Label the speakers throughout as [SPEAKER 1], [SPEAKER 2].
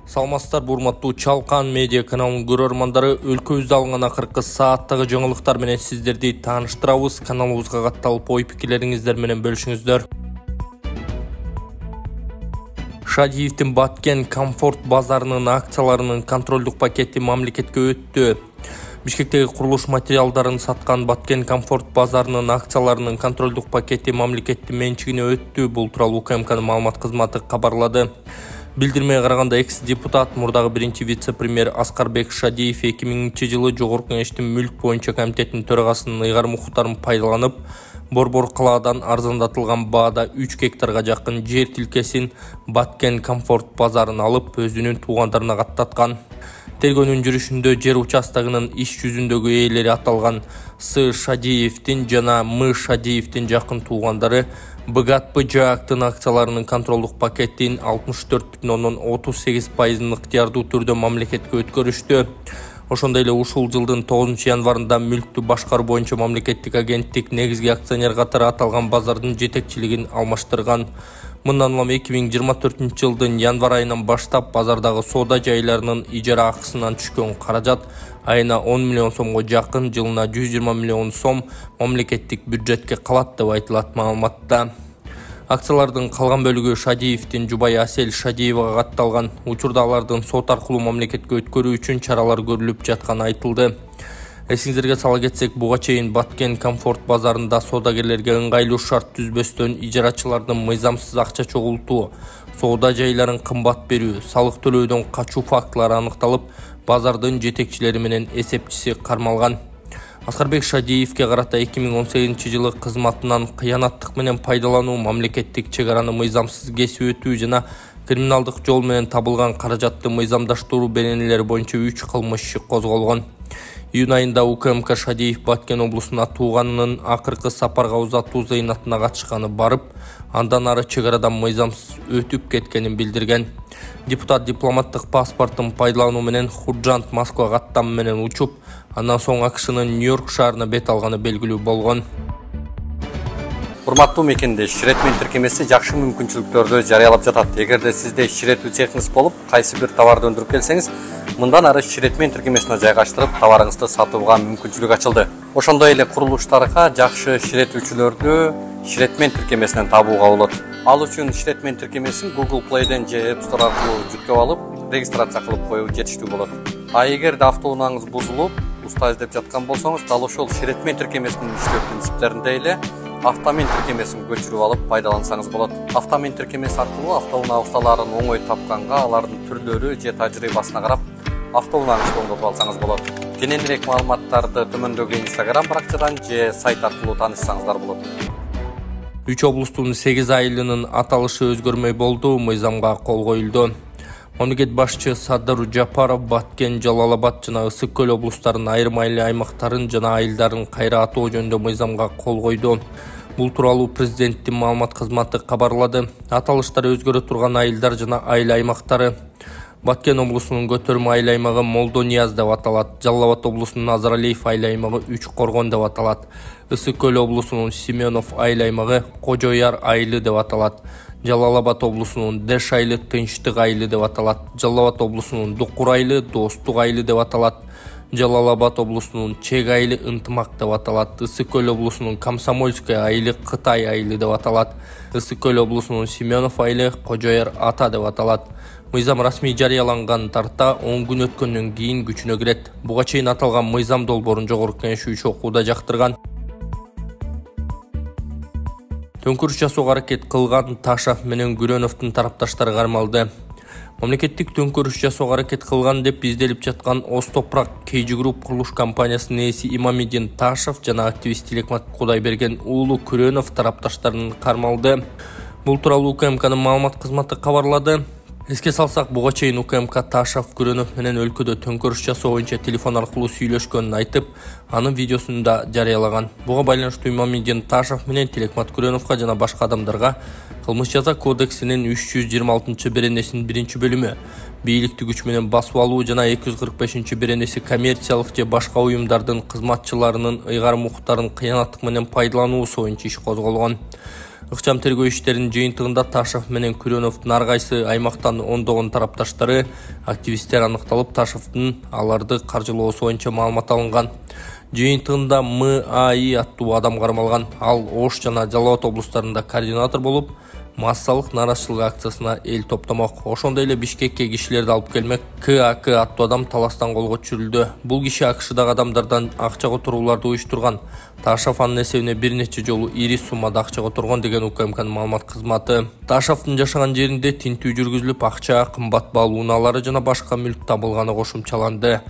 [SPEAKER 1] Саламатсыздар, урматтуу Чалкан медиа каналынын көрөрмандары, өлкөбүздө алынган акыркы сааттагы жаңылыктар менен сиздерди тааныштырабыз. Каналыбызга катталып, ой пикирлериңиздер менен бөлүшүңүздөр. Шадиевдин Баткен комфорт базарынын акцияларынын контролдук пакети мамлекетке өттү. Бишкектеги курулуш материалдарын саткан Баткен комфорт базарынын акцияларынын контролдук пакети мамлекеттин менчигине өттү. Бул тууралуу УКМКнын маалымат кызматы кабарлады. Билдирмеге караганда экс-депутат, мурдагы биринчи вице-премьер Аскарбек Шадиев 2000-жылы Жогорку Кеңештин мүлк боюнча комитетинин төрагасынын ыйгарым укуктарын пайдаланып, Борбор калаадан арзандатылган баада 3 гектарга жакын жер тилкесин Баткен комфорт базарын алып, өзүнүн туугандарына каттаткан. Тергөөнүн жүрүшүндө жер участогунун иш жүзүндөгү ээлери аталган С. Шадиевдин жана М. Шадиевдин жакын туугандары БГАТ-БЖАКтын акцияларынын контролдук пакетин 64,38% ыктыярдуу түрдө мамлекетке өткөрүштү. Ошондой эле ушул жылдын 9 январында мүлктү башкаруу боюнча мамлекеттик агенттик негизги акционер катары аталган базардын жетекчилигин алмаштырган. Мындан улам 2024 жылдын январ айынан баштап базардагы соода жайларынын ижара акысынан түшкөн каражат айына 10 миллион сомго жакын, жылына 120 миллион сом мамлекеттик бюджетке калат деп айтылат маалыматта. Акциялардын калган бөлүгү Шадиевдин жубайы Асель Шадиевага катталган. Учурда алардын сот аркылуу мамлекетке өткөрүү үчүн чаралар көрүлүп жатканы айтылды. Эсиңиздерге сала кетсек, буга чейин Баткен комфорт базарында соодагерлерге ыңгайлуу шарт түзбөстөн ижарачылардын мыйзамсыз акча чогултуу, соода жайларын кымбат берүү, салык төлөөдөн качуу фактылары аныкталып, базардын жетекчилери менен эсепчиси кармалган. Аскарбек Шадиевге карата 2018 жылы кызматынан кыянаттык менен пайдалануу, мамлекеттик чек араны мыйзамсыз кесип өтүү жана криминалдык жол менен табылган каражатты мыйзамдаштыруу беренелери боюнча 3 кылмыш иши козголгон. Июнь айында УКМК Шадиев Баткен облусуна тууганынын акыркы сапарга узатуу зыйнатына катышканы барып, андан ары чек арадан мыйзамсыз өтүп кеткенин билдирген. Депутат дипломаттык паспортун пайдалануу менен Худжант Москвага аттам менен учуп, андан соң АКШнын Нью-Йорк шаарына бет алганы белгилүү болгон.
[SPEAKER 2] Урматтуу мекендеш, иширетмин тиркемеси жакшы мүмкүнчүлүктөрдү жарыялап жатат. Эгерде сизде иширетүү цехиңиз болуп, кайсы бир товарды өндүрүп келсеңиз, мындан ары иширетмин тиркемесине жайгаштырып, товарыңызды сатууга мүмкүнчүлүк ачылды. Ошондой эле курулуштарга жакшы иширетүүчүлөрдү иширетмин тиркемесинен табууга болот. Ал үчүн иширетмин тиркемесин Google Play'ден же App Store аркылуу жүктөп алып, регистрация кылып коюу жетиштүү болот. А эгерде автоунааңыз бузулуп, уста издеп жаткан болсоңуз, дал ошол иширетмин тиркемесинин иштөө принциптеринде эле автомин тиркемесин көчүрүп алып пайдалансаңыз болот. Автомин тиркемеси аркылуу автоунаа усталарын оңой тапканга, алардын түрлөрү же тажрыйбасына карап, автоунааңызды оңдотуп алсаңыз болот. Кененирээк маалыматтарды төмөндөгү Instagram баракчадан же сайт аркылуу таанышсаңыздар болот.
[SPEAKER 1] 3 облустун 8 айылынын аталышы өзгөрмөй болду, мыйзамга кол коюлду. Мамлекет башчы Садыр Жапаров Баткен, Жалал-Абад жана Ысык Көл облустарынын айрым айыл аймактарын жана айылдарын кайра атоо жөнүндө мыйзамга кол койду. Бул тууралуу президенттин маалымат кызматы кабарлады. Аталыштар өзгөрө турган айылдар жана айыл аймактары: Баткен облусунун Көтөрмө айыл аймагы Молдонияз деп аталат. Жалал-Абад облусунун Азаралиев айыл аймагы Үч Коргон деп аталат. Ысык Көл облусунун Семенов айыл аймагы Кожояр айылы деп аталат. Жалал-Абад облусунун Деш айылы Тынчтык айылы деп аталат. Жалал-Абад облусунун Дукур айылы Достук айылы деп аталат. Жалал-Абад облусунун Чег айылы Ынтымак деп аталат. Ысык Көл облусунун Комсомольская айылы Кытай айылы деп аталат. Ысык Көл облусунун Семенов айылы Кожояр ата деп аталат. Мыйзам расмий жарыяланган тарта 10 күн өткөндөн кийин күчүнө кирет. Буга чейин аталган мыйзам долбоорун Жогорку Кеңеш үч окууда жактырган. Төңкүрүш жасоого аракет кылган Ташев менен Күрөновдун тарапташтары кармалды. Мамлекеттик төңкүрүш жасоого аракет кылган деп изделип жаткан Остопрак KG Group курулуш компаниясынын ээси Имамидин Ташев жана активист Тилекмат Кудайберген уулу Күрөнов тарапташтарын кармалды. Бул тууралуу УКМКнын маалымат кызматы кабарлады. Эске салсак, буга чейин УКМК Ташев Күрөнов менен өлкөдө төңкүрүш жасоо боюнча телефон аркылуу сүйлөшкөнүн айтып, анын видеосун да жарыялаган. Буга байланыштуу Имамидин Ташев менен Тилекмат Күрөновго жана башка адамдарга Кылмыш жаза кодексинин 326-беренесинин 1-бөлүмү бийликти күч менен басып алуу жана 245-беренеси коммерциялык же башка уюмдардын кызматчыларынын ыйгарым укуктарын кыянаттык менен пайдалануусу боюнча иш козголгон. Ыкчам тергөө иштеринин жыйынтыгында Ташев менен Күрөновдун ар кайсы аймактан ондогон тарапташтары, активисттер аныкталып, Ташевдин аларды каржылоосу боюнча маалымат алынган. Жыйынтыгында МАИ аттуу адам кармалган. Ал Ош жана Жалал Абад облустарында координатор болуп, массалык нааразычылык акциясына эл топтомок. Ошондой эле Бишкекке кишилерди алып келмек. КАК аттуу адам таластан колго түшүрүлдү. Бул киши АКШдагы адамдардан акча которууларды уюштурган. Ташев анын эсебине бир нече жолу ири суммада акча которгон деген УКМКнын маалымат кызматы. Ташевдин жашаган жеринде тинтүү жүргүзүлүп, акча, кымбат баалуу унаалары жана башка мүлк табылганы кошумчаланды.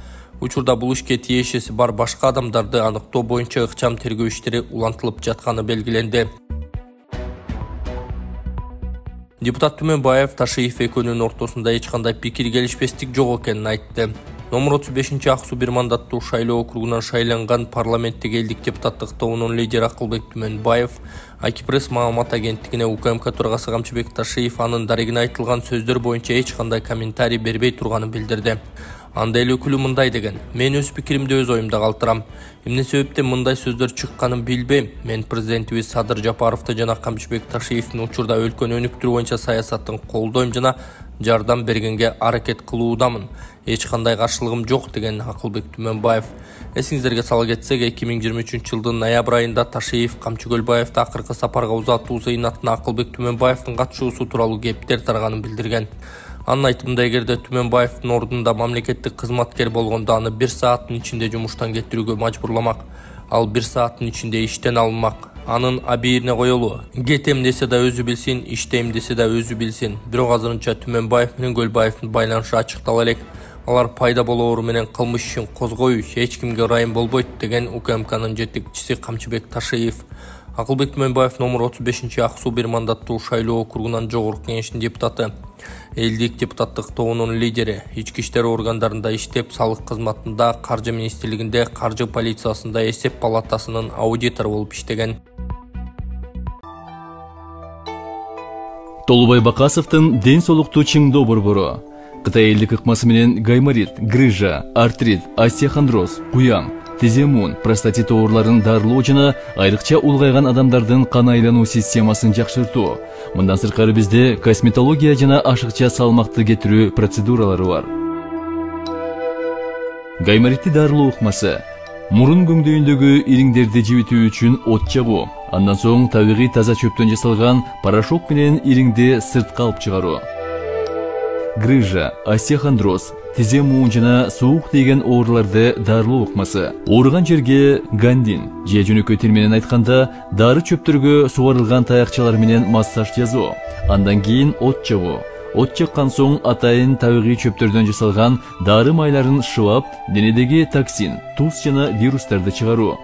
[SPEAKER 1] Учурда бул ишке тиешеси бар башка адамдарды аныктоо боюнча ыкчам тергөө иштери улантылып жатканы белгиленди. Депутат Түмөнбаев Ташиев экөөнүн ортосунда эч кандай пикир келишпестик жок экенин айтты. Номер 35 Ак Суу бир мандаттуу шайлоо округунан шайланган парламенттик элдик депутаттык тобунун лидери Акылбек Түмөнбаев Акипресс маалымат агенттигине УКМК төрагасы Камчыбек Ташиев анын дарегине айтылган сөздөр боюнча эч кандай комментарий бербей турганын билдирди. Анда эле өкүлү мындай деген: "Мен өз пикиримди өз оюмда калтырам. Эмне себептен мындай сөздөр чыкканын билбейм. Мен президентибиз Садыр Жапаровду жана Камчыбек Ташиевдин учурда өлкөнү өнүктүрүү боюнча саясатын колдойм жана жардам бергенге аракет кылуудамын. Эч кандай каршылыгым жок" деген Акылбек Түмөнбаев. Эсиңиздерге сала кетсек, 2023 жылдын ноябрь айында Ташиев Камчыгөлбаевди акыркы сапарга узатуу зыйнатына Акылбек Түмөнбаевдин катышуусу тууралуу кептер тарганын билдирген. Анын айтымында, эгерде Түмөнбаевдин ордунда мамлекеттик кызматкер болгондо аны 1 сааттын ичинде жумуштан кетирүүгө мажбурламак. Ал 1 сааттын ичинде иштен алынмак. Анын абийирине коелу: кетем десе да өзү билсин, иштейм десе да өзү билсин. Бирок азырынча Түмөнбаев менен Көлбаевдин байланышы ачыктала элек. Алар пайда болоору менен кылмыш ишин козгойбу, эч кимге ырайым болбойт деген УКМКнын жетекчиси Камчыбек Ташиев. Акылбек Түмөнбаев номер 35 Ак Суу бир мандаттуу шайлоо округунан жогорку кеңештин депутаты, элдик депутаттык тобунун лидери, ички иштер органдарында иштеп, салык кызматында, каржы министрлигинде, каржы полициясында, эсеп палатасынын аудитору болуп иштеген.
[SPEAKER 3] Толубай Бакасовдун ден соолукту чыңдоо борбору Кытай элдик ыкмасы менен гайморит, грыжа, артрит, остеохондроз, куяң, тиземун, простатит ооруларын дарылоо жана айрыкча улгайган адамдардын кан айлануу системасын жакшыртуу. Мындан сырткары бизде косметология жана ашыкча салмакты кетирүү процедуралары бар. Гайморитти дарылоо ыкмасы мурун көңдөйүндөгү ириңдерди жибитүү үчүн от жабуу, андан соң табигый таза чөптөн жасалган порошок менен ириңди сыртка алып чыгаруу. Грыжа, остеохондроз, тизе муун жана суук тийген ооруларды дарылоо ыкмасы. Ооруган жерге гандин, же жөнөкөй тил менен айтканда дары чөптөргө сугарылган таякчалар менен массаж жасоо. Андан кийин от жабуу. От жаккан соң атайын табигый чөптөрдөн жасалган дары майларын шыбап, денедеги токсин, туз жана вирустарды чыгаруу.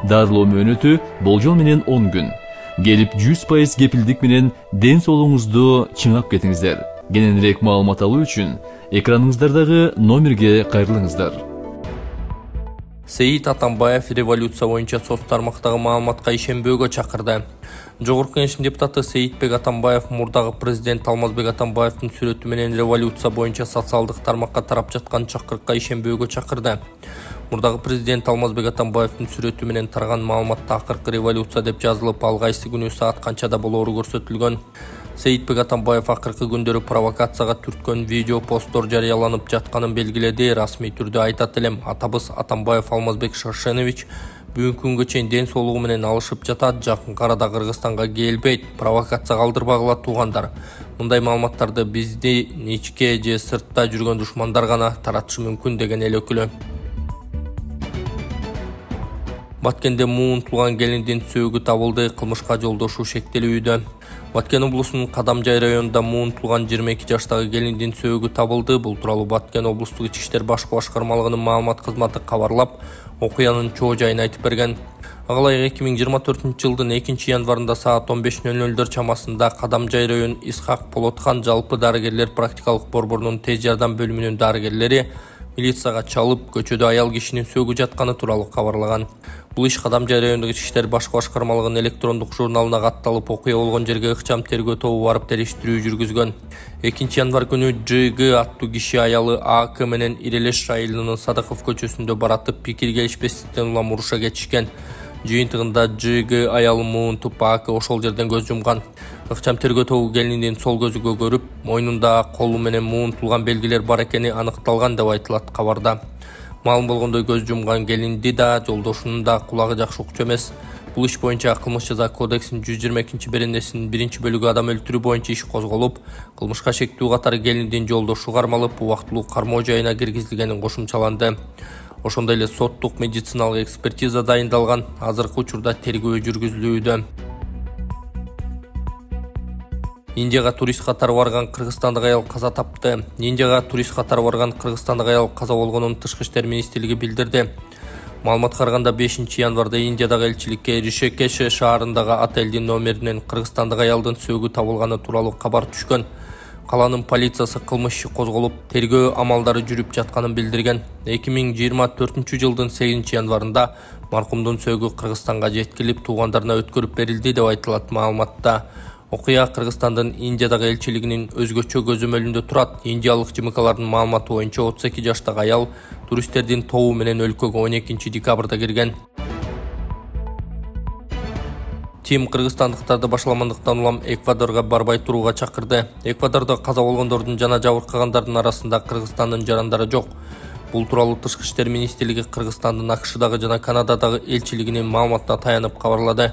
[SPEAKER 3] Дарылоо мөөнөтү болжол менен 10 күн. Келип 100% кепилдик менен ден соолугуңузду чыңап кетиңиздер. Кененирээк маалымат алуу үчүн экраныңыздардагы номерге кайрылыңыздар.
[SPEAKER 1] Сейит Атамбаев революция боюнча соц тармактагы маалыматка ишенбөөгө чакырды. Жогорку кеңештин депутаты Сейитбек Атамбаев мурдагы президент Алмазбек Атамбаевдин сүрөтү менен революция боюнча социалдык тармакка тарап жаткан чакырыкка ишенбөөгө чакырды. Мурдагы президент Алмазбек Атамбаевдин сүрөтү менен тараган маалыматта акыркы революция деп жазылып, ал кайсы күнү саат канчада болоору көрсөтүлгөн. Сейитбек Атамбаев акыркы күндөрү провокацияга түрткөн видео посттор жарыяланып жатканын белгиледи. Расмий түрдө айтат элем, атабыз Атамбаев Алмазбек Шаршенович бүгүнкү күнгө чейин ден соолугу менен алышып жатат, жакын арада Кыргызстанга келбейт, провокация калтырбагыла туугандар. Мындай маалыматтарды бизди ичке же сыртта жүргөн душмандар гана таратышы мүмкүн деген эл өкүлү. Баткенде муунтулган келиндин сөөгү табылды, кылмышка жолдошуу шектелүүдө. Баткен облусунун Кадамжай районунда муунтулган 22 жаштагы келиндин сөөгү табылды. Бул тууралуу Баткен облустук ички иштер башкы башкармалыгынын маалымат кызматы кабарлап, окуянын чоо жайын айтып берген. Агалайык 2024 жылдын 2 январында саат 15:00 чамасында Кадамжай район Исхак Полотхан жалпы дарыгерлер практикалык борборунун тез жардам бөлүмүнүн дарыгерлери милицияга чалып, көчөдө аял кишинин сөөгү жатканы тууралуу кабарлаган. Бул иш Кадамжай райондук ички иштер башкы башкармалыгынын электрондук журналына катталып, окуя болгон жерге ыкчам тергөө тобу барып териштирүү жүргүзгөн. 2 январ күнү ЖГ аттуу киши аялы АК менен Ирелеш районунун Садыков көчөсүндө баратып, пикир келишпестиктен улам уруша кетишкен. Жыйынтыгында ЖГ аялы Муун Тупак ошол жерден көз жумган. Ыкчам тергөө тобу келиндин сол көзүгө көрүп, мойнунда колу менен муунтулган белгилер бар экени аныкталган деп айтылат кабарда. Маалым болгондой көз жумган келинди да, жолдошунун да кулагы жакшы укчу эмес. Бул иш боюнча кылмыш жаза кодексинин 122-беренесинин 1-бөлүгү адам өлтүрүү боюнча иш козголуп, кылмышка шектүү катары келиндин жолдошу кармалып, убактылуу кармоо жайына киргизилгени кошумчаланды. Ошондой эле соттук медициналык экспертиза дайындалган. Азыркы учурда тергөө жүргүзүлүүдө. Индияга турист катары барган кыргызстандык аял каза тапты. Индияга турист катары барган кыргызстандык аял каза болгонун Тышкы иштер министрлиги билдирди. Маалыматка караганда 5 январда Индиядагы элчиликке Ришикеш шаарындагы отелдин номеринен кыргызстандык аялдын сөөгү табылганы тууралуу кабар түшкөн. Каланын полициясы кылмыш иши козголуп, тергөө амалдары жүрүп жатканын билдирген. 2024-жылдын 8 январында маркумдун сөөгү Кыргызстанга жеткилип, туугандарына өткөрүп берилди деп айтылат маалыматта. Окуя Кыргызстандын Индиядагы элчилигинин өзгөчө көзөмөлүндө турат. Индиялык ЖМКлардын маалыматы боюнча 32 жаштагы аял туристтердин тобу менен өлкөгө 12 декабрда кирген. Тим кыргызстандыктарды башаламандыктан улам Эквадорго барбай турууга чакырды. Эквадордо каза болгондордун жана жабыркагандардын арасында Кыргызстандын жарандары жок. Бул тууралуу Тышкы иштер министрлиги Кыргызстандын АКШдагы жана Канададагы элчилигинин маалыматына таянып кабарлады.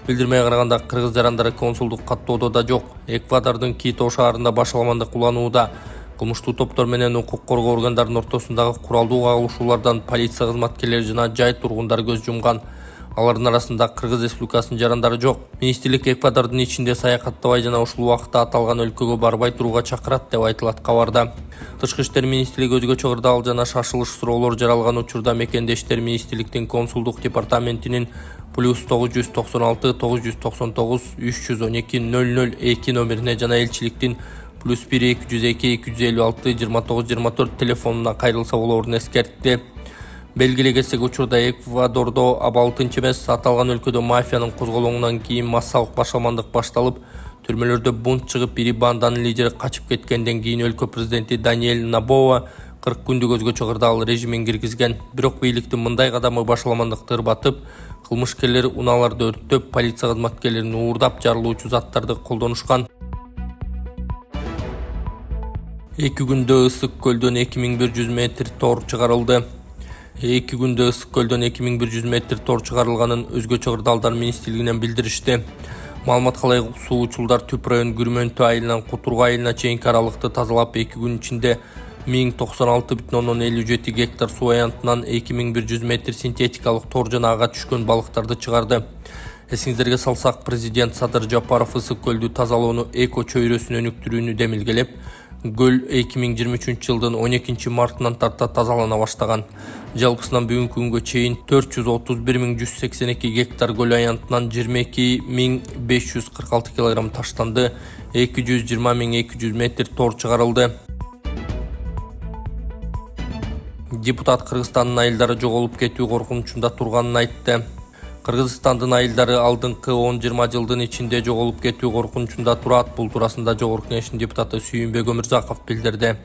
[SPEAKER 1] Билдирмеге караганда кыргыз жарандары консулдук каттоодо да жок. Эквадордун Кито шаарында башаламандык уланууда. Кылмыштуу топтор менен укук коргоо органдарынын ортосундагы куралдуу кагылышуулардан полиция кызматкерлери жана жай тургундар көз жумган. Алардын арасында Кыргыз Республикасынын жарандары жок. Министрлик Эквадордун ичинде саякаттабай жана ушул убакытта аталган өлкөгө барбай турууга чакырат деп айтылат кабарда. Тышкы иштер министрлиги өзгөчө кырдаал жана шашылыш суроолор жаралган учурда мекендештер министрликтин консулдук департаментинин +996 999 312 002 номерине жана элчиликтин +1 202 256 29 24 телефонуна кайрылса болоорун эскертти. Белгилей кетсек, учурда Эквадордо абал тынч эмес. Аталган өлкөдө мафиянын козголоңунан кийин массалык башаламандык башталып, түрмөлөрдө бунт чыгып, бири банданын лидери качып кеткенден кийин өлкө президенти Даниэль Набоа 40 күндүк өзгөчө кырдаал режимин киргизген. Бирок бийликтин мындай кадамы башаламандыкты ырбатып, кылмышкерлер унааларды өрттөп, полиция кызматкерлерин уурдап жарылуучу заттарды колдонушкан. 2 күндө Ысык көлдөн 2100 метр тор чыгарылды. 2 күндө Ысык көлдөн 2100 метр тор чыгарылганын өзгөчө кырдаалдар министрлигинен билдиришти. Маалыматка ылайык, суучулдар Түп район Күрмөнтү айылынан Кутургу айылына чейинки аралыкты тазалап, 2 күн ичинде 1096,57 гектар суу аянтынан 2100 метр синтетикалык тор жана ага түшкөн балыктарды чыгарды. Эсиңиздерге салсак, президент Садыр Жапаров Ысык көлдү тазалоону эко чөйрөсүн өнүктүрүүнү демилгелеп, көл 2023-жылдын 12 мартынан тарта тазалана баштаган. Жалпысынан бүгүнкү күнгө чейин 431.182 гектар көл аянтынан 22.546 кг таштанды, 220.200 метр тор чыгарылды. Депутат Кыргызстандын айылдары жоголуп кетүү коркунучунда турганын айтты. Кыргызстандын айылдары алдыңкы 10-20 жылдын ичинде жоголуп кетүү коркунучунда турат. Бул туурасында Жогорку Кеңештин депутаты Сүйүнбек Өмүрзаков билдирди.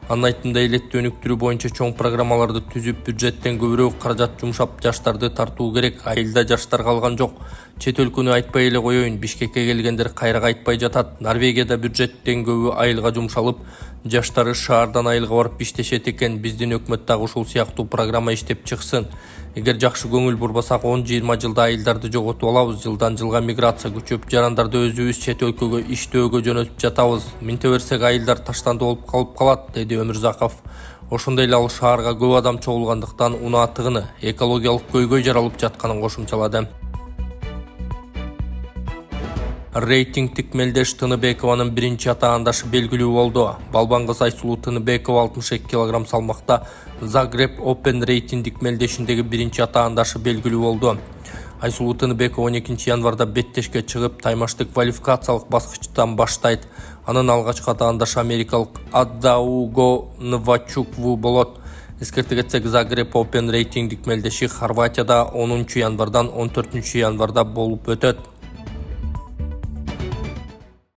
[SPEAKER 1] Анын айтымында, элетти өнүктүрүү боюнча чоң программаларды түзүп, бюджеттен көбүрөөк каражат жумшап, жаштарды тартуу керек. Айылда жаштар калган жок. Чет өлкөнү айтпай эле коеюн, Бишкекке келгендер кайра кайтпай жатат. Норвегияда бюджеттен көбү айылга жумшалып, жаштары шаардан айылга барып иштешет экен. Биздин өкмөт дагы ушул сыяктуу программа иштеп чыксын. Эгер жакшы көңүл бурбасак, 10-20 жылда айылдарды жоготуп алабыз. Жылдан жылга миграция күчөп, жарандарды өзүбүз чет өлкөгө иштөөгө жөнөтүп жатабыз. Минте берсек айылдар таштанды болуп калып калат, деди Өмүрзаков. Ошондой эле ал шаарга көп адам чогулгандыктан унаа тыгыны, экологиялык көйгөй жаралып жатканын кошумчалады. Рейтингтик мелдеш Тыныбекованын биринчи атаандашы белгилүү болду. Балбан кыз Айсулуу Тыныбекова 62 кг салмакта Загреб Open рейтингдик мелдешиндеги биринчи атаандашы белгилүү болду. Айсулуу Тыныбекова 12 январда беттешке чыгып, таймашты квалификациялык баскычтан баштайт. Анын алгачкы атаандашы америкалык Аддауго Нвачукву болот. Эскерте кетсек, Загреб Open рейтингдик мелдеши Хорватияда 10 январдан 14 январда болуп өтөт.